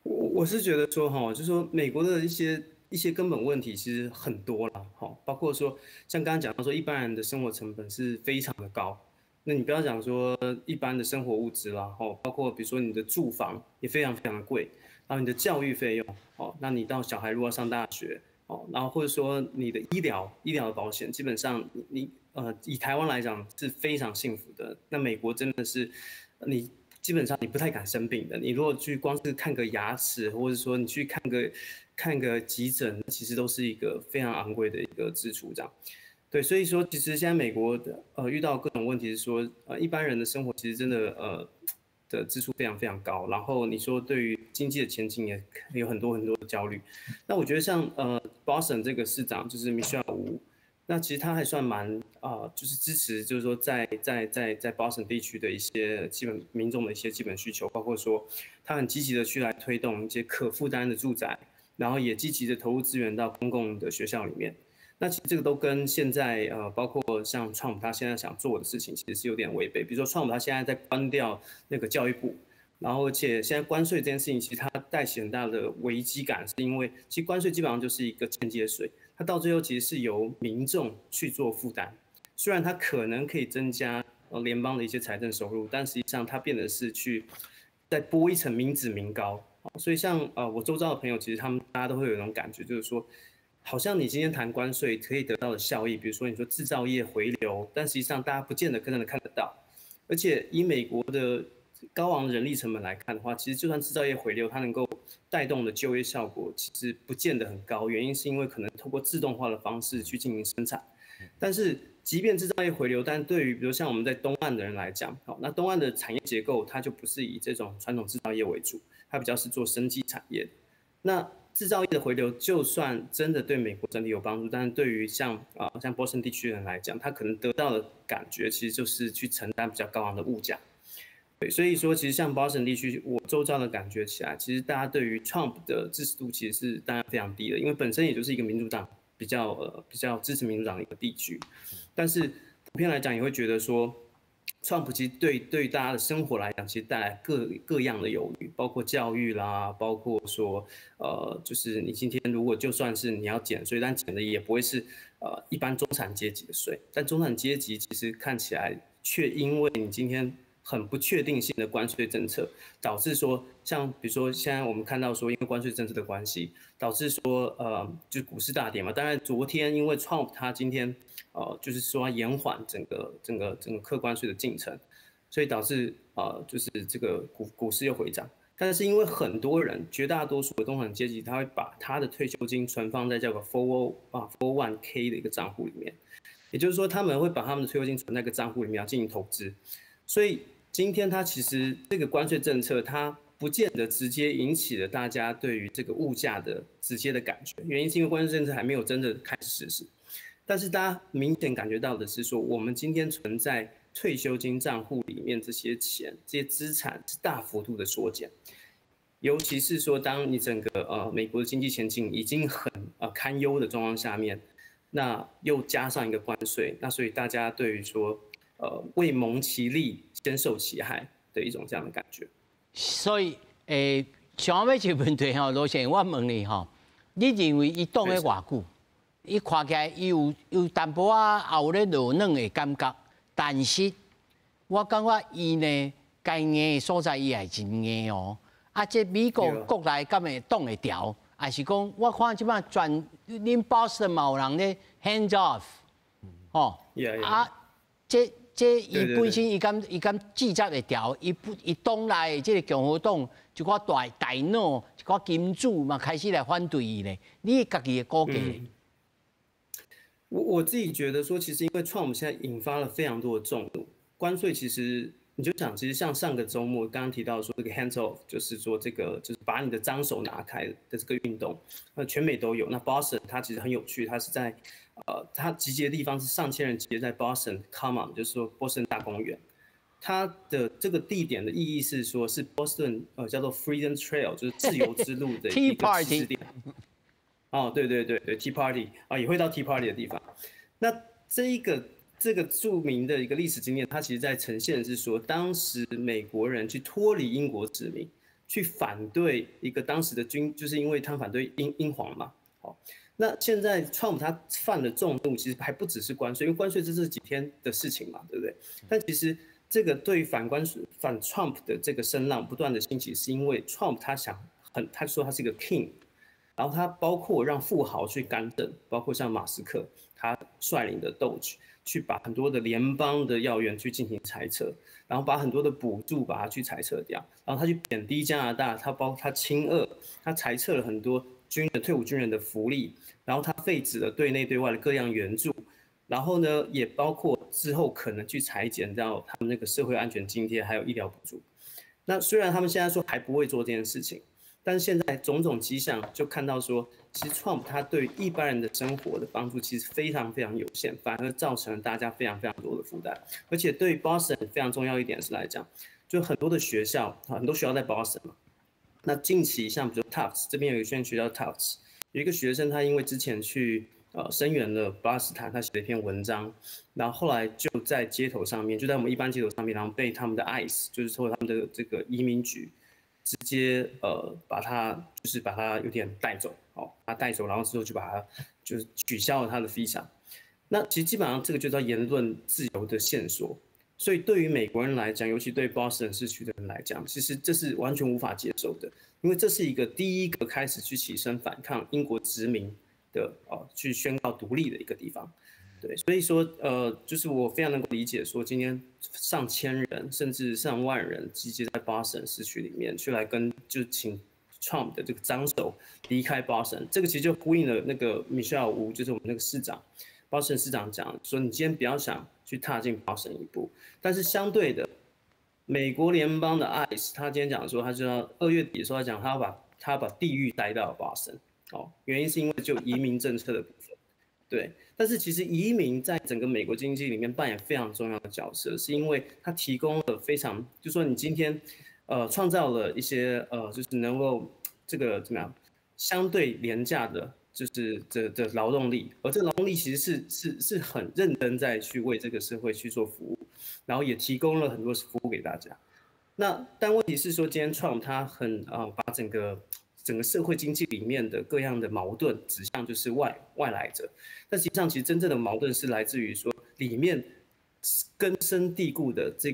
我是觉得说就是说美国的一些根本问题其实很多了包括说像刚刚讲到说一般人的生活成本是非常的高，那你不要讲说一般的生活物资啦包括比如说你的住房也非常的贵。然后你的教育费用，那你到小孩如果要上大学，然后或者说你的医疗的保险，基本上你以台湾来讲是非常幸福的。那美国真的是你基本上你不太敢生病的。你如果去光是看个牙齿，或者说你去看个急诊，其实都是一个非常昂贵的一个支出这样。对，所以说其实现在美国的遇到各种问题是说一般人的生活其实真的的支出非常高，然后你说对于经济的前景也有很多的焦虑。那我觉得像Boston 这个市长就是 Michelle Wu， 那其实他还算蛮就是支持，就是说在 Boston 地区的一些民众的一些基本需求，包括说他很积极的去来推动一些可负担的住宅，然后也积极的投入资源到公共的学校里面。那其实这个都跟现在包括像 Trump 他现在想做的事情，其实是有点违背。比如说 Trump 他现在在关掉那个教育部，然后而且现在关税这件事情，其实它带起很大的危机感，是因为其实关税基本上就是一个间接税，它到最后其实是由民众去做负担。虽然它可能可以增加联邦的一些财政收入，但实际上它变得是去再拨一层民脂民膏。所以像我周遭的朋友，其实他们大家都会有一种感觉，就是说，好像你今天谈关税可以得到的效益，比如说你说制造业回流，但实际上大家不见得真的看得到。而且以美国的高昂的人力成本来看的话，其实就算制造业回流，它能够带动的就业效果其实不见得很高。原因是因为可能透过自动化的方式去进行生产。但是即便制造业回流，但对于比如像我们在东岸的人来讲，那东岸的产业结构它就不是以这种传统制造业为主，它比较是做生技产业。那制造业的回流，就算真的对美国整体有帮助，但是对于像波士顿地区的人来讲，他可能得到的感觉其实就是去承担比较高昂的物价。对，所以说其实像波士顿地区，我周遭的感觉起来，其实大家对于 Trump 的支持度其实是当然非常低的，因为本身也就是一个民主党比较支持民主党的一个地区，但是普遍来讲也会觉得说。Trump 其实对于大家的生活来讲，其实带来各样的忧虑，包括教育啦，包括说就是你今天如果就算是你要减税，但减的也不会是一般中产阶级的税，但中产阶级其实看起来却因为你今天很不确定性的关税政策，导致说像比如说现在我们看到说因为关税政策的关系，导致说就是股市大跌嘛。当然昨天因为 Trump 他今天就是说要延缓整个课关税的进程，所以导致就是这个股市又回涨。但是因为很多人，绝大多数的中产阶级，他会把他的退休金存放在叫做 401k 的一个账户里面，也就是说他们会把他们的退休金存在一个账户里面要进行投资。所以今天它其实这个关税政策，它不见得直接引起了大家对于这个物价的直接的感觉，原因是因为关税政策还没有真的开始实施。但是大家明显感觉到的是说，我们今天存在退休金账户里面这些钱、这些资产是大幅度的缩减，尤其是说当你整个美国的经济前景已经很堪忧的状况下面，那又加上一个关税，那所以大家对于说未蒙其利先受其害的一种这样的感觉。所以想要一个问题哈，罗先生，我问你哈，你认为伊当咧偌久？伊看起来伊有淡薄仔后咧落软的感觉，但是我感觉伊呢该硬的所在伊也真硬哦。这美国国内敢会挡会调，还是讲我看即摆全恁Boston嘛有人咧 hands off， 吼，这伊本身伊敢制作会调，伊党内即个共和党一寡大脑一寡金主嘛开始来反对伊咧，你家己的估计咧？我自己觉得说，其实因为 Trump 现在引发了非常多的众怒，关税其实你就想，其实像上个周末刚刚提到说这个 hands off， 就是说这个就是把你的脏手拿开的这个运动，全美都有。那 Boston 它其实很有趣，它是在它集结的地方是上千人集结在 Boston Common， 就是说波士顿大公园。它的这个地点的意义是说，是波士顿叫做 Freedom Trail， 就是自由之路的一个起始点。对 Tea Party 也会到 Tea Party 的地方。那这个著名的一个历史经验，它其实在呈现的是说，当时美国人去脱离英国殖民，去反对一个当时的就是因为他反对英皇嘛。那现在 Trump 他犯了众怒，其实还不只是关税，因为关税这是几天的事情嘛，对不对？但其实这个对于反 Trump 的这个声浪不断的兴起，是因为 Trump 他说他是一个 king。然后他包括让富豪去干政，包括像马斯克他率领的 Doge 去把很多的联邦的要员去进行裁撤，然后把很多的补助把它去裁撤掉，然后他去贬低加拿大，他亲俄，他裁撤了很多退伍军人的福利，然后他废止了对内对外的各样援助，然后呢也包括之后可能去裁减到他们那个社会安全津贴还有医疗补助。那虽然他们现在说还不会做这件事情。但是现在种种迹象就看到说，其实 Trump 他对一般人的生活的帮助其实非常非常有限，反而造成了大家非常非常多的负担。而且对于 Boston 非常重要一点是来讲，就很多的学校，很多学校在 Boston 嘛，那近期像比如 Tufts 这边有一间学校 Tufts， 有一个学生他因为之前去声援了巴勒斯坦，他写了一篇文章，然后后来就在街头上面，就在我们一般街头上面，然后被他们的 ICE， 就是说他们的这个移民局，直接把他有点带走，把他带走，然后之后就把他就是取消了他的 visa。那其实基本上这个就叫言论自由的线索。所以对于美国人来讲，尤其对 Boston 市区的人来讲，其实这是完全无法接受的，因为这是一个第一个开始去起身反抗英国殖民的去宣告独立的一个地方。对，所以说就是我非常能够理解说，今天上千人甚至上万人集结在 Boston 市区里面，去来就请 Trump 的这个脏手离开 Boston， 这个其实就呼应了那个 Michelle Wu， 就是我们那个市长。Boston 市长讲说，你今天不要想去踏进 Boston 一步，但是相对的，美国联邦的 ICE， 他今天讲说，他就要2月底的时候，他讲他要把地狱带到 Boston， 原因是因为就移民政策的部分，对，但是其实移民在整个美国经济里面扮演非常重要的角色，是因为它提供了非常，就说你今天创造了一些就是能够这个怎么样相对廉价的。就是这劳动力，而这劳动力其实是很认真在去为这个社会去做服务，然后也提供了很多服务给大家。但问题是说，今天 Trump 他把整个社会经济里面的各样的矛盾指向就是外来者，但实际上其实真正的矛盾是来自于说里面根深蒂固的这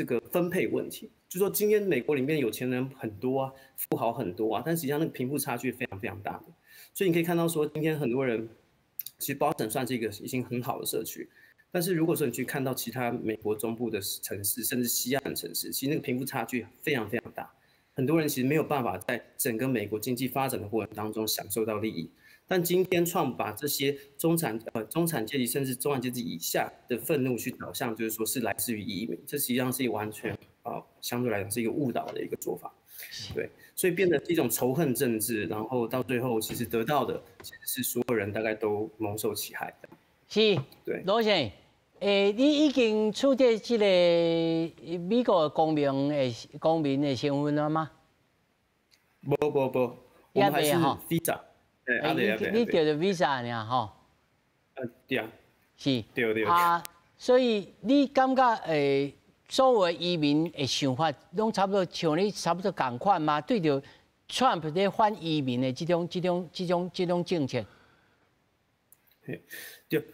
个分配问题。就说今天美国里面有钱人很多啊，富豪很多啊，但实际上那个贫富差距非常非常大的。所以你可以看到说，今天很多人其实 Boston 算是一个已经很好的社区，但是如果说你去看到其他美国中部的城市，甚至西岸的城市，其实那个贫富差距非常非常大，很多人其实没有办法在整个美国经济发展的过程当中享受到利益。但今天Trump把这些中产阶级甚至中产阶级以下的愤怒去导向，就是说是来自于移民，这实际上是完全相对来讲是一个误导的一个做法。对，所以变得一种仇恨政治，然后到最后其实得到的其实是所有人大概都蒙受其害的。是，对，罗先生，你已经取得这个美国公民的身份了吗？不，我们还是 visa。你叫做 visa 呢，吼？对啊。是。对。所以你感觉所有移民的想法，拢差不多像你差不多同款吗？对着 Trump 在反移民的这种政策。对，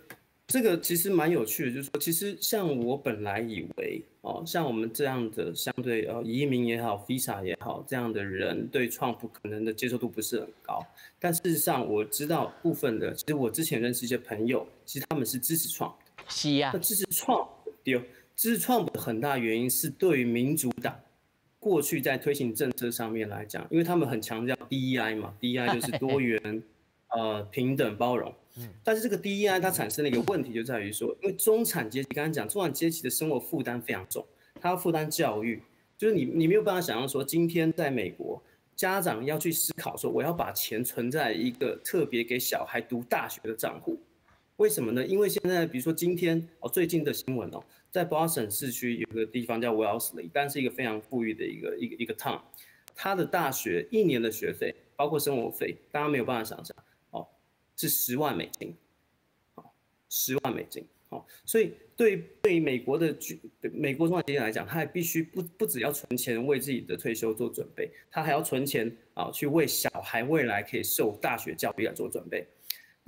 这个其实蛮有趣的，就是说，其实像我本来以为像我们这样的相对移民也好 ，visa 也好，这样的人对 Trump 可能的接受度不是很高。但事实上，我知道部分的，其实我之前认识一些朋友，其实他们是支持 Trump 的。是啊。那支持 Trump 对。支持 Trump 的很大原因是对于民主党过去在推行政策上面来讲，因为他们很强调 DEI 嘛 ，DEI 就是多元、平等、包容。但是这个 DEI 它产生了一个问题，就在于说，因为中产阶级刚才讲，中产阶级的生活负担非常重，他要负担教育，就是你没有办法想象说，今天在美国，家长要去思考说，我要把钱存在一个特别给小孩读大学的账户。为什么呢？因为现在比如说今天最近的新闻在 Boston 市区有个地方叫 Wellesley， 但是一个非常富裕的一个 town， 它的大学1年的学费包括生活费，大家没有办法想象是10万美金，10万美金。所以对美国中产阶级来讲，他还必须不只要存钱为自己的退休做准备，他还要存钱去为小孩未来可以受大学教育来做准备。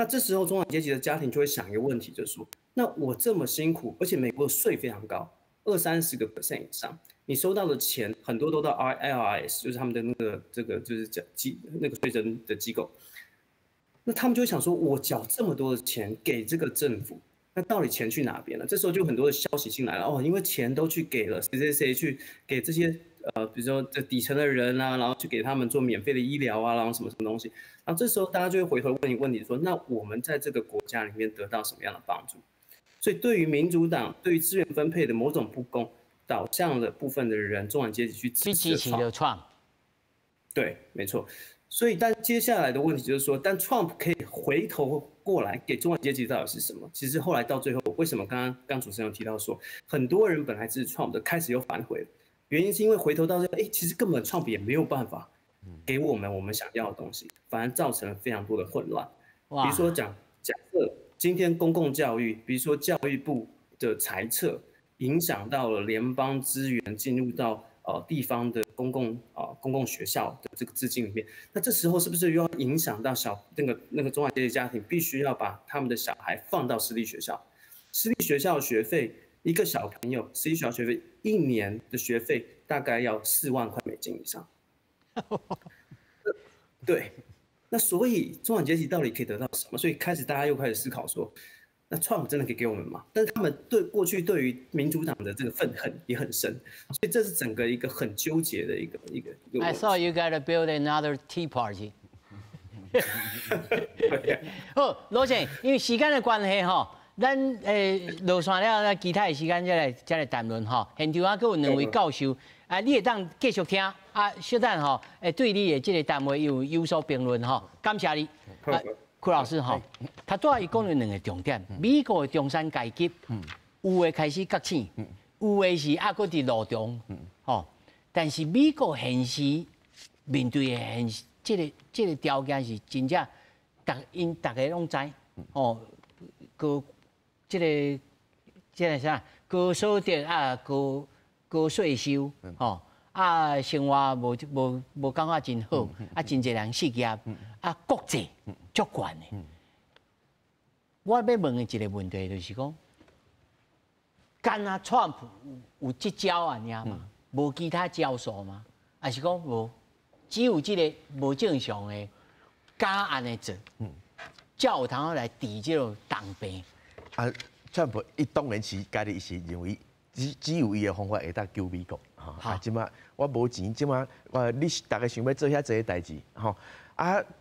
那这时候中产阶级的家庭就会想一个问题，就是说，那我这么辛苦，而且美国的税非常高，20-30% 以上，你收到的钱很多都到 IRS， 就是他们的这个就是那个税征的机构，那他们就会想说，我缴这么多的钱给这个政府，那到底钱去哪边了？这时候就很多的消息进来了，因为钱都去给了谁去给这些比如说这底层的人啊，然后去给他们做免费的医疗啊，然后什么东西，然后这时候大家就会回头问一个问题说，那我们在这个国家里面得到什么样的帮助？所以对于民主党对于资源分配的某种不公，导向了部分的人中产阶级去支持了 Trump。对，没错。所以但接下来的问题就是说，但 Trump 可以回头过来给中产阶级到底是什么？其实后来到最后，为什么刚主持人有提到说，很多人本来支持 Trump 的，开始又反悔了。原因是因为回头到其实根本 Trump 也没有办法给我们想要的东西，反而造成了非常多的混乱。比如说假设今天公共教育，比如说教育部的裁撤，影响到了联邦资源进入到地方的公共学校的这个资金里面，那这时候是不是又要影响到那个中产阶级家庭必须要把他们的小孩放到私立学校？私立学校的学费，一个小朋友私立学校学费1年的学费大概要4万块美金以上。对，那所以中产阶级到底可以得到什么？所以大家又开始思考说，那川普真的可以给我们吗？但是他们过去对于民主党的这个愤恨也很深，所以这是整个一个很纠结的一个。I saw you gotta build another tea party 好，罗先生，因为时间的关系吼，咱落线了，其他的时间再来谈论吼。现场啊，还有2位教授，你会当继续听啊，小等吼，对你的这个单位有所评论吼，感谢你。柯老师吼，他主要伊讲了2个重点，美国的中产阶级，有的开始觉醒，有的是还搁伫路中，吼。但是美国现时面对的这个条件是真正，大家拢知，哦，这个啥高所得啊，高税收，吼。生活无感觉真好，真侪人失业，国际足悬的。我要问的一个问题就是讲，干啊，川普有这招啊，尔嘛，无其他招数吗？还是讲无，只有这个无正常的假案的做，才有通来治这种当兵。川普伊当然是家己是认为。只有伊的方法会当救美国，即马我无钱，即马你大家想要做遐济代志，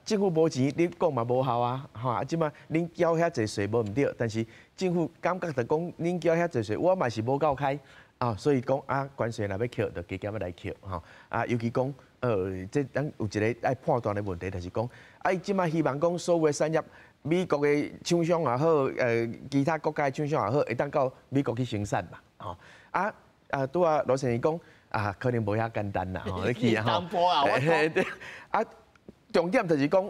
政府无钱，你讲嘛无效啊，即马恁缴遐济税无毋对，但是政府感觉着讲恁缴遐济税，我嘛是无够开，所以讲关税若要扣，就加减要来扣，尤其讲这咱有一个爱判断的问题，就是讲伊即马希望讲所有的产业。美国的厂商也好，其他国家的厂商也好，会当到美国去生产嘛，拄罗先生讲可能无遐简单啦，你去重点就是讲，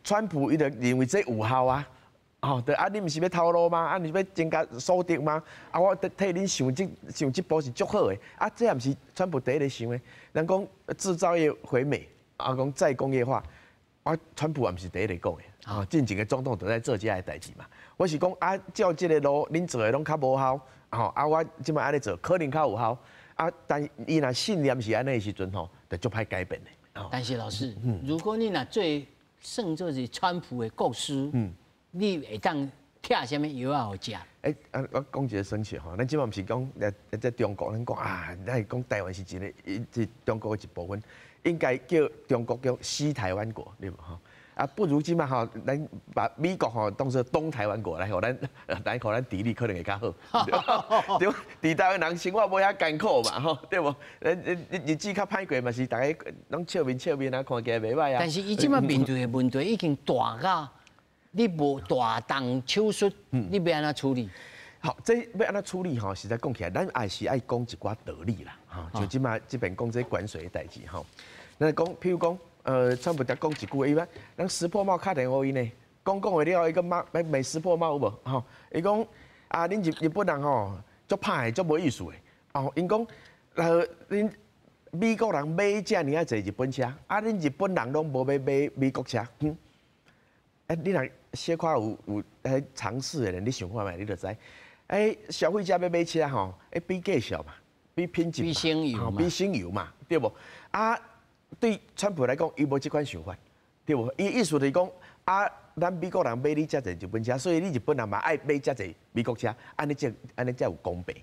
川普伊就认为这有效啊，你毋是要偷路吗？你是要增加所得吗？我替恁想这步是足好的，这也毋是川普第一个想的。人讲制造业回美，讲再工业化，川普也毋是第一个讲的。进前个总统都在做这个代志嘛。我是讲照这个路，恁做的拢较无效，我即摆安尼做，可能较有效。但伊若信念是安尼的时阵就足歹改变的。但是老师，如果你若做算做是川普的国师，你会当贴什么药啊好食？我讲一个生气咱即摆毋是讲在中国，咱讲咱是讲台湾是是中国的一部分，应该叫中国叫西台湾国，对无不如即嘛咱把美国当作东台湾国来，互咱地理可能会较好。对，伫台湾人生活无遐艰苦嘛，对无？日子较歹过嘛，是大家拢笑面看起来袂歹啊。但是伊即马面对的问题已经大到，你无大动手术，你要安怎处理？好，这要安怎处理实在讲起来，咱还是爱讲一寡道理啦，像即马这边讲这关税的代志咱讲，譬如讲。川普才讲一句话，伊讲，咱撕破帽打电话伊呢，讲话了后，伊讲卖撕破帽有无？伊讲恁日本人足歹足无意思的，因讲恁美国人买遮尔啊济日本车，恁日本人拢无要买美国车，你若小可有尝试的人，你想看觅，你就知，消费者要买车比价小嘛，比品质嘛，比省油嘛，对无？对川普来讲，伊无这款想法，对无？伊意思就是讲，咱美国人买你遮济日本车，所以你日本人嘛爱买遮济美国车，安尼才有公平。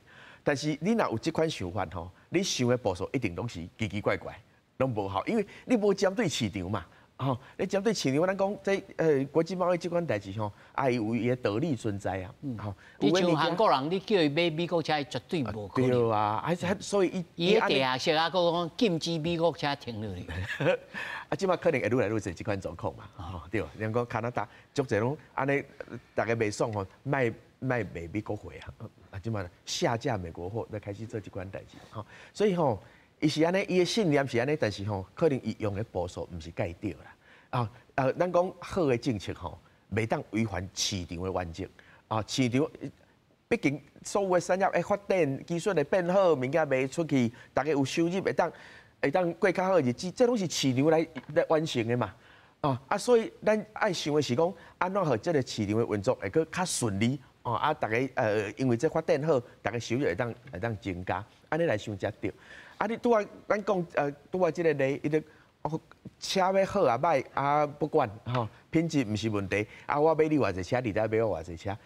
但是你若有这款想法你想的步数一定拢是奇奇怪怪，拢无效，因为你无针对市场嘛。你针对市场，咱讲这国际贸易这款代志也有伊的道理存在啊。你像韩国人，你叫伊买美国车，绝对无可能。对啊，所以伊地下设啊，讲禁止美国车停落去。即马可能会愈来愈侪这款状况嘛。对，人讲加拿大足侪拢安尼，大家袂爽卖美国货啊。即马下架美国货，来开始做这款代志。所以伊是安尼，伊的信念是安尼，但是吼，可能伊用的步数毋是介对啦。咱讲好的政策吼，袂当违反市场的原则。市场毕竟所有的产业会发展，技术会变好，物件卖出去，大家有收入，会当过较好的日子，这拢是市场来完成的嘛。所以咱爱想的是讲，安怎互这个市场的运作会搁较顺利。大家因为这发展好，大家收入会当增加，安尼来想才对。你拄啊，咱讲拄啊，即个例，伊个车要好啊歹不管品质毋是问题。我买你偌济车，你再买我偌济车，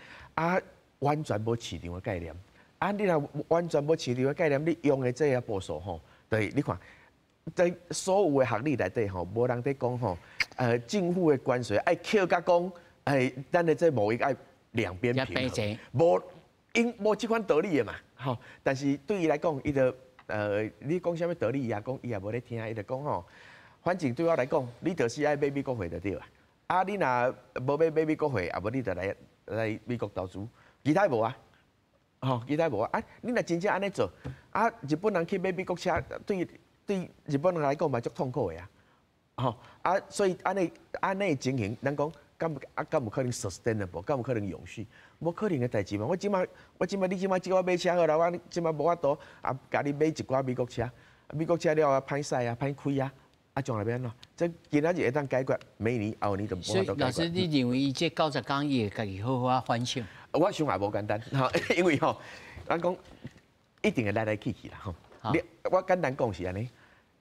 完全无市场的概念。你若完全无市场的概念，你用的这个步数就是你看，在所有的学历内底无人在讲政府的关税爱扣甲讲，咱的这贸易爱两边平衡，无即款道理的嘛。但是对伊来讲，伊就你讲啥物道理，伊也无咧听，伊就讲反正对我来讲，你就是爱买美国货就对啦。你若无买美国货，无你就来美国投资，其他无啊。其他无啊。你若真正安尼做，日本人去买美国车，对日本人来讲嘛足痛苦的啊。所以安尼情形，咱讲敢有可能 sustainable， 敢有可能永续？无可能的代志嘛。你即摆叫我买车好啦，我即摆无法度甲你买一寡美国车，美国车了歹驶啊，歹开啊，将来要安怎？这今仔日会当解决，明年后年就无法度解决。所以老师，你认为伊这90天伊会家己好好反省？我想也无简单，因为咱讲一定会来去啦我简单讲是安尼，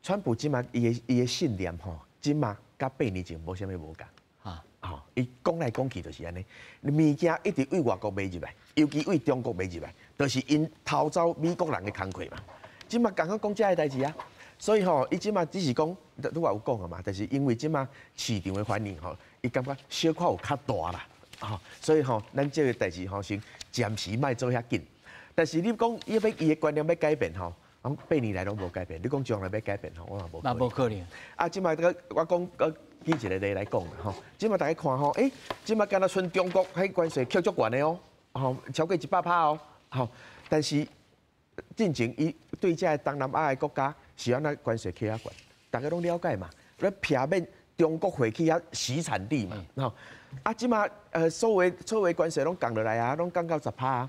川普即马伊的信念即马甲8年前无啥物无共。伊讲来讲去就是安尼，物件一直为外国买入来，尤其为中国买入来，就是因偷走美国人的工课嘛。即马刚刚讲这个代志啊，所以伊即马只是讲，拄也有讲啊嘛，但是因为即马市场的反应伊感觉小可有较大啦。所以咱这个代志先暂时莫做遐紧。但是你讲伊的观念要改变8年来拢无改变。你讲将来要改变我也无可能。即摆我讲举一个例来讲啦即摆大家看即摆敢若剩中国迄关税扣足悬的超过100%但是进前伊对这东南亚的国家是安怎关税扣遐悬，大家拢了解嘛。咧避免中国回去遐洗产地嘛即马所有关税拢降落来啊，拢降到10%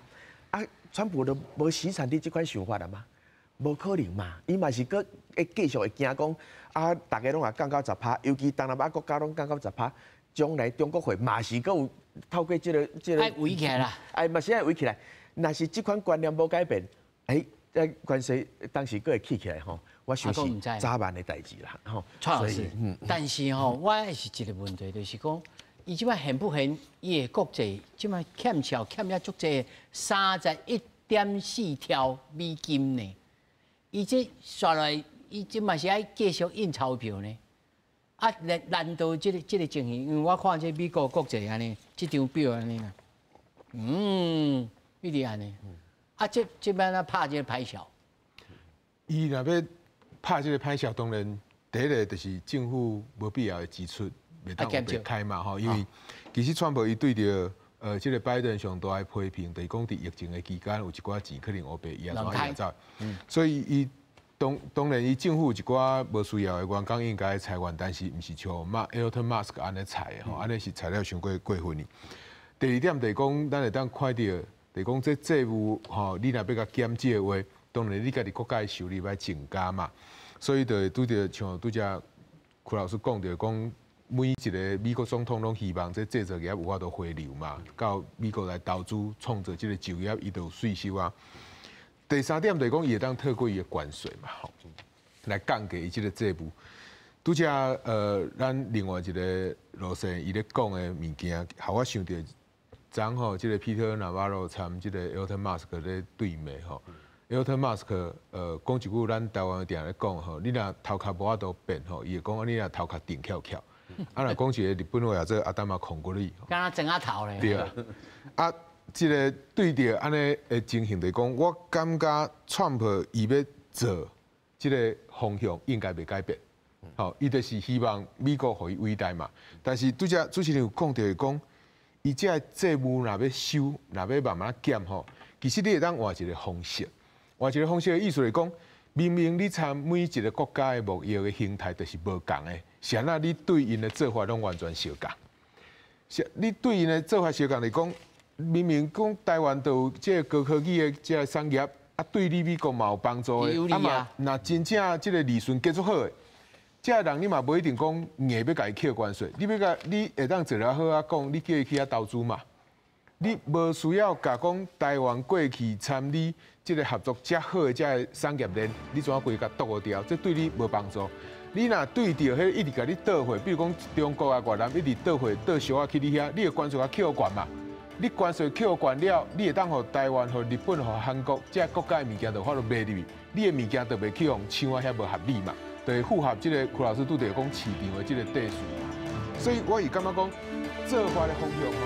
川普都无洗产地这款想法了嘛？无可能嘛，伊嘛是搁会继续会惊讲大家拢也降到10%，尤其东南亚国家拢降到10%，将来中国会嘛是搁有透过这个爱围起来啦，嘛是爱围起来。若是这款观念无改变，关税当时搁会起来我想是早晚的代志啦蔡老师，但是我还是一个问题，就是讲，伊即摆现不现伊的国债，即摆欠了足济31.4兆美金呢？伊这刷来，伊即嘛是爱继续印钞票呢？难道这个情形？因为我看这美国国债安尼，这张表安尼啦，一直安尼，这摆咱拍这个歹小。伊若要拍这个歹小，当然第一个就是政府无必要的支出，袂当白开嘛因为其实川普伊对着这个拜登上大的批评，就是讲伫疫情的期间有一寡钱可能黑白伊也怎样走，所以伊当然伊政府有一寡无需要的员工应该裁员，但是毋是像Elon Musk 安尼裁的安尼是裁了伤过分哩。第二点就是讲，咱会当看到，就是讲这债务你若要甲减少的话，当然你家己国家的收入要增加嘛，所以就拄着像拄则柯老师讲着讲。每一个美国总统拢希望这制造业有法度回流嘛，到美国来投资，创造这个就业，伊就有税收啊。第三点就是讲，伊会当透过伊的关税嘛，来降低伊这个债务。拄则咱另外一个路线，伊咧讲的物件，互我想到，昨这个皮特纳瓦罗参这个 Elon Musk 咧对面Elon Musk 讲一句咱台湾定咧讲你若头壳无法度变伊会讲你若头壳定翘翘。若讲一个日本话也做阿达玛孔骨力，敢若整下头咧。对这个对着安尼的情形来讲，我感觉川普伊要做这个方向应该袂改变。伊就是希望美国互伊伟大嘛。但是拄则主持人有讲到讲，伊这债务若要收，若要慢慢减其实你会当换一个方式，换一个方式的意思来讲，明明你参每一个国家的贸易的形态就是无共的，啥那你对因的做法拢完全相共。你对因的做法相共来讲，明明讲台湾都有这个高科技的这个产业，啊，对你美国嘛有帮助的，啊嘛，那真正这个利润结束好的，这人你嘛不一定讲硬要甲伊扣关税，你会当做了好啊讲，你叫伊去遐投资嘛。你无需要甲讲台湾过去参与这个合作遮好的这个产业链，你怎啊规甲剁掉？这对你无帮助。你若对着迄一直甲你倒回，比如讲中国啊、越南一直倒回倒小啊去你遐，你的关税啊扣悬嘛？你关税扣悬了，你会当互台湾、互日本、互韩国这些国家的物件就法度卖入去，你的物件就袂去互抢啊遐无合理嘛，就会符合这个柯老师拄着讲市场的这个底数。所以我是感觉讲做法的方向。